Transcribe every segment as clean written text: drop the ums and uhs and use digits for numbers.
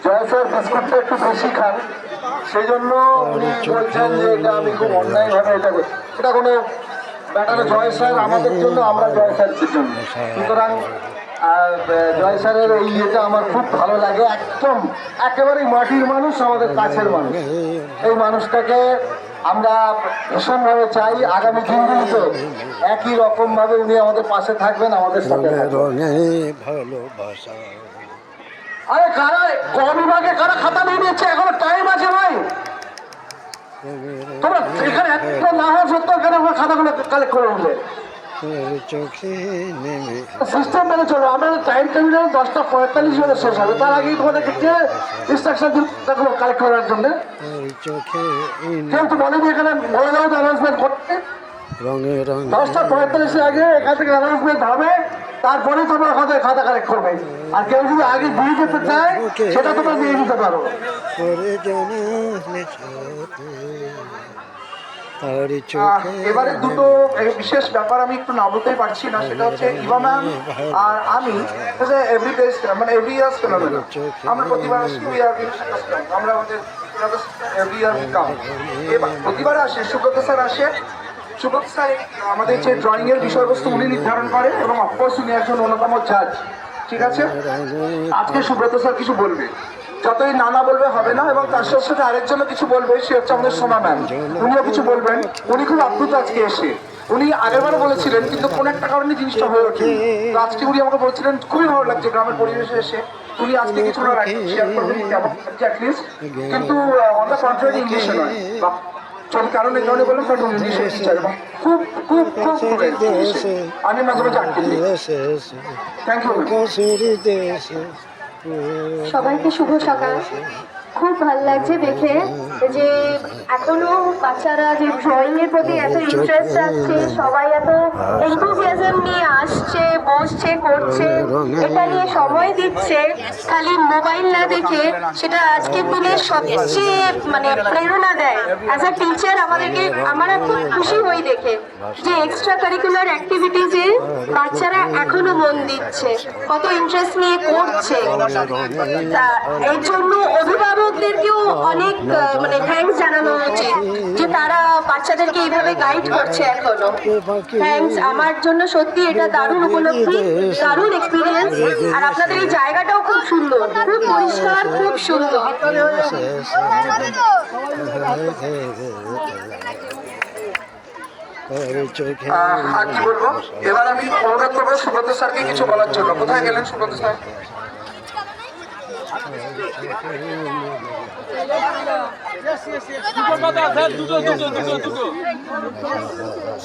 জয় sir বিস্কুটটা একটু বেশি খান, সেই জন্য উনি বলছেন যে এটা আমি খুব অন্যায়ভাবে এটা করি। এটা কোনো ব্যাটারে জয় স্যার আমাদের জন্য, আমরা জয় স্যারের জন্য। সুতরাং জয় স্যারের এই ইয়েটা আমার খুব ভালো লাগে। একদম একেবারেই মাটির মানুষ, আমাদের কাছের মানুষ। এই মানুষটাকে আমরা ভীষণভাবে চাই আগামী দিনগুলিতে একই রকম ভাবে উনি আমাদের পাশে থাকবেন, আমাদের সাথে ভালোবাসা। আরে কারা বিভাগে কারা খাতা নিয়ে নিচ্ছে, এখনো টাইম আছে ভাই। তোমরা এখানে এত না হওয়া সত্ত্বেও কেন খাতাগুলো কালেক্ট করে উঠলে? সিস্টেম মেনে চলো। আমাদের টাইম টেবিল 10:45 হলে শেষ হবে, তার আগেই তোমাদেরকে কে ইনস্ট্রাকশন কালেক্ট করার জন্য? কেউ তো বলেনি এখানে বলে দাও অ্যানাউন্সমেন্ট করতে। 10:45 আগে এখান থেকে অ্যানাউন্সমেন্ট হবে, তারপরে তোমরা খাতা কালেক্ট করবে। আর কেউ যদি আগে দিয়ে যেতে চায় সেটা তোমরা নিয়ে নিতে পারো। এবারে দুটো বিশেষ ব্যাপার আমি একটু না বলতেই পারছি না, সেটা হচ্ছে ইভা ম্যাম আর আমি এভরি ডে মানে এভরি ইয়ার্স ফেনোমেনা। আমরা প্রতিবার আসি, আমরা আমাদের এভরি ইয়ার কাম। এবার প্রতিবার আসে, সুব্রত স্যার আসে। সুব্রত স্যার আমাদের যে ড্রয়িং এর বিষয়বস্তু উনি নির্ধারণ করেন এবং অফকোর্স উনি একজন অন্যতম জাজ। ঠিক আছে, আজকে সুব্রত স্যার কিছু বলবে, যতই নানা বলবে হবে না। এবং তার সাথে সাথে আরেকজনও কিছু বলবে, সে হচ্ছে আমাদের সোনা ম্যাম। উনিও কিছু বলবেন। উনি খুব আপ্লুত আজকে এসে। উনি আগেরবারও বলেছিলেন কিন্তু কোন একটা কারণে জিনিসটা হয়ে ওঠে। তো আজকে উনি আমাকে বলছিলেন খুবই ভালো লাগছে গ্রামের পরিবেশে এসে। উনি আজকে কিছু না শেয়ার করবেন কেমন অ্যাটলিস্ট, কিন্তু অন দ্য কন্ট্রারি ইংলিশে নয়। কারণ এই কারণে বললাম কারণ ইংলিশে টিচার এবং খুব খুব খুব আমি মাঝে মাঝে আটকে দিই। Thank you. সবাইকে শুভ সকাল। খুব ভালো লাগছে দেখে যে এখনো বাচ্চারা যে ড্রয়িং এর প্রতি এত ইন্টারেস্ট আছে, সবাই এত এনথুজিয়াজম নিয়ে আসছে, বসছে, করছে, এটা নিয়ে সময় দিচ্ছে, খালি মোবাইল না দেখে। সেটা আজকের দিনে সবচেয়ে মানে প্রেরণা দেয়। অ্যাজ আ টিচার আমাদেরকে, আমরা খুব খুশি হই দেখে যে এক্সট্রা কারিকুলার অ্যাক্টিভিটিজে বাচ্চারা এখনো মন দিচ্ছে, কত ইন্টারেস্ট নিয়ে করছে। তা এর জন্য অভিভাবকদেরকেও অনেক মানে থ্যাঙ্কস জানানো উচিত যে তারা বাচ্চাদেরকে এইভাবে গাইড করছে এখনো। থ্যাঙ্কস। আমার জন্য সত্যি এটা দারুণ উপলব্ধি, দারুণ এক্সপিরিয়েন্স। আর আপনাদের এই জায়গাটাও খুব সুন্দর, খুব পরিষ্কার, খুব সুন্দর। আর কি বলবো, এবার আমি অনুরোধ করবো সুব্রত স্যারকে কিছু বলার জন্য। কোথায় গেলেন সুব্রত স্যার?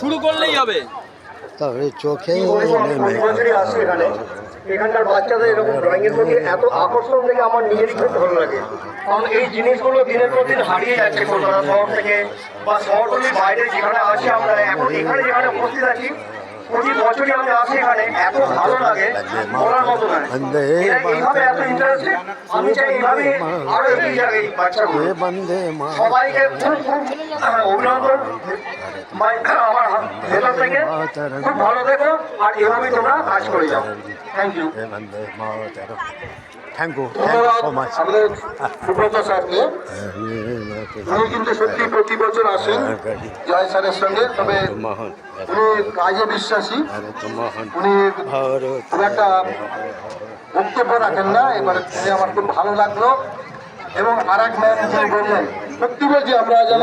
শুরু করলেই হবে। তবে চোখে আসে এখানে, এখানকার বাচ্চাদের এরকম ড্রয়িং এর প্রতি এত আকর্ষণ দেখে আমার নিজেরই খুব ভালো লাগে। কারণ এই জিনিসগুলো দিনের পর দিন হারিয়ে যাচ্ছে কলকাতা শহর থেকে বা শহরগুলির বাইরে যেখানে আসি আমরা। এখন এখানে যেখানে উপস্থিত আছি, প্রতি বছরই আমি আসি এখানে, এত ভালো লাগে বলার মতো নয়। এইভাবে এত ইন্টারেস্টেড, আমি চাই এইভাবে আরো এগিয়ে যাবে এই বাচ্চাগুলো। সবাইকে খুব খুব অভিনন্দন আমার ভেতর থেকে। খুব ভালো থেকো আর এভাবেই তোমরা কাজ করে যাও। Thank you. আমাদের সুব্রত স্যারকে, উনি কিন্তু সত্যি প্রতি বছর আসেন জয় স্যারের সঙ্গে, তবে উনি কাজে বিশ্বাসী। উনি খুব একটা বক্তব্য রাখেন না। এবারে আমার খুব ভালো লাগলো। এবং আর এক ম্যাম যিনি বললেন, সত্যি বলছি আমরা যেন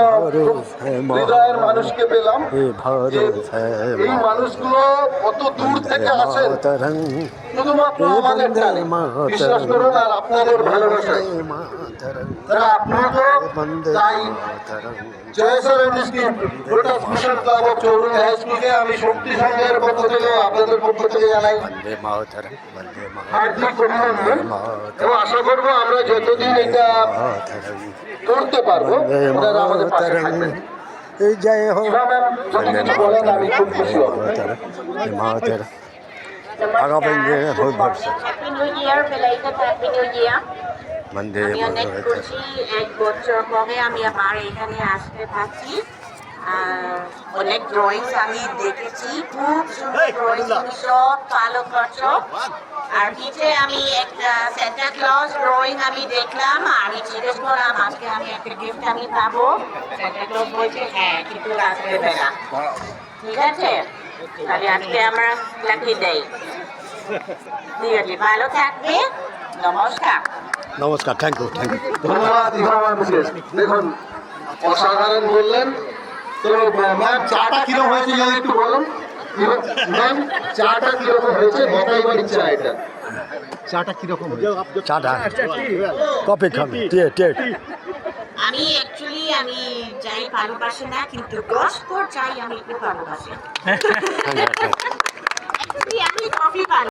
হৃদয়ের মানুষকে পেলাম। এই মানুষগুলো কত দূর থেকে আসেন শুধুমাত্র আমাদের টানে, বিশ্বাস করুন, আর আপনাদের ভালোবাসায়। তারা আপনাকে তাই জয় sir club of Chowringhee high স্কুলকে আমি শক্তি সংঘের পক্ষ থেকে, আপনাদের পক্ষ থেকে জানাই হার্দিক অভিনন্দন। এবং আশা করবো আমরা যতদিন এটা করতে পারবো ওনারা আমাদের পাশে থাকবেন। জয় হোক। যদি কিছু বলেন আমি খুব খুশি হব। আগামী দিনে খুব ভাবছি happy new year, belated happy new year. মন্দে আমি অনেক খুশি, 1 বছর পরে আমি আবার এখানে আসতে পারছি। অনেক ড্রয়িংস আমি দেখেছি, খুব সুন্দর ড্রয়িংস, তুমি সব ফলো করছো। আর পিঠে আমি একটা সেন্টা ক্লজ ড্রয়িং আমি দেখলাম, আমি জিজ্ঞেস করলাম আজকে আমি একটা গিফট আমি পাবো। সেন্টা ক্লজ বলছে হ্যাঁ, কিন্তু রাত্রে বেলা। ঠিক আছে, তাহলে আজকে আমরা লাকি দেই। ঠিক আছে, ভালো থাকবে, নমস্কার। নমস্কার, থ্যাংক ইউ, থ্যাংক ইউ। ধন্যবাদ ইভা ম্যামকে। দেখুন অসাধারণ বললেন। তো ম্যাম চাটা কিরকম হয়েছে যদি একটু বলুন। ম্যাম চাটা কিরকম হয়েছে বতাইবার ইচ্ছা এটা। চাটা কিরকম চাটা কপি খাবি টি আমি অ্যাকচুয়ালি আমি চাই ভালোবাসি না, কিন্তু গসপর চাই আমি একটু ভালোবাসি। Actually, আমি কফি